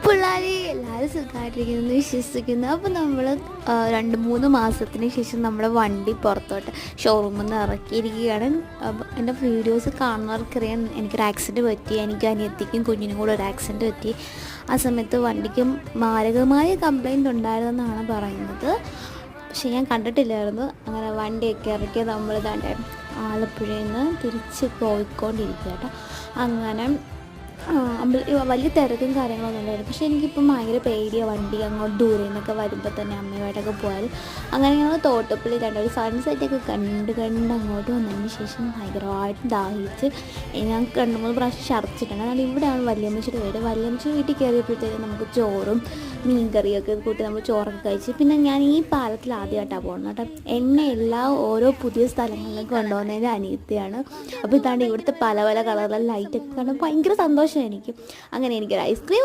പിള്ളേരെ എല്ലാവരും സുഖമായിട്ടിരിക്കുന്നു വിശ്വസിക്കുന്നു. അപ്പോൾ നമ്മൾ 2-3 മാസത്തിന് ശേഷം നമ്മുടെ വണ്ടി പുറത്തോട്ട് ഷോറൂമിൽ നിന്ന് ഇറക്കിയിരിക്കുകയാണ്. അപ്പോൾ എൻ്റെ വീഡിയോസ് കാണുന്നവർക്കറിയാം എനിക്കൊരു ആക്സിഡൻറ്റ് പറ്റി, എനിക്ക് അനിയത്തിക്കും കുഞ്ഞിനും കൂടെ ഒരു ആക്സിഡൻറ്റ് പറ്റി. ആ സമയത്ത് വണ്ടിക്ക് മാരകമായ കംപ്ലൈൻറ്റ് ഉണ്ടായിരുന്നെന്നാണ് പറയുന്നത്. പക്ഷെ ഞാൻ കണ്ടിട്ടില്ലായിരുന്നു. അങ്ങനെ വണ്ടിയൊക്കെ ഇറക്കി നമ്മൾ ഇതാണ്ട് ആലപ്പുഴയിൽ നിന്ന് തിരിച്ച് പോയിക്കൊണ്ടിരിക്കുക കേട്ടോ. അങ്ങനെ വലിയ തിരക്കും കാര്യങ്ങളൊന്നും ഉണ്ടായിരുന്നു. പക്ഷേ എനിക്കിപ്പം ഭയങ്കര പേടിയാണ് വണ്ടി അങ്ങോട്ട് ദൂരെ നിന്നൊക്കെ വരുമ്പോൾ തന്നെ അമ്മയുമായിട്ടൊക്കെ പോയാൽ. അങ്ങനെ ഞങ്ങൾ തോട്ടപ്പള്ളി ഒരു സൺസെറ്റൊക്കെ കണ്ട് അങ്ങോട്ട് വന്നതിന് ശേഷം ഭയങ്കരമായിട്ട് ദാഹിച്ച് ഞാൻ 2-3 പ്രാവശ്യം ഛർദ്ദിച്ചിട്ടുണ്ട്. എന്നാൽ ഇവിടെയാണ് വല്യമ്മച്ചിയുടെ വീട്. വല്യമ്മച്ചിയുടെ വീട്ടിൽ കയറിയപ്പോഴത്തേക്കും നമുക്ക് ചോറും മീൻകറിയൊക്കെ കൂട്ടി നമ്മൾ ചോറൊക്കെ കഴിച്ച്. പിന്നെ ഞാൻ ഈ പാലത്തിൽ ആദ്യമായിട്ടാണ് പോകുന്നത് കേട്ടോ. എന്നെ ഓരോ പുതിയ സ്ഥലങ്ങളിലേക്ക് കൊണ്ടുപോകുന്നതിൻ്റെ അനിയത്തിയാണ്. അപ്പോൾ ഇതാണ്ട് ഇവിടുത്തെ പല പല കളറിലെ ലൈറ്റൊക്കെ കാണാൻ ഭയങ്കര സന്തോഷം എനിക്ക്. അങ്ങനെ എനിക്കൊരു ഐസ്ക്രീം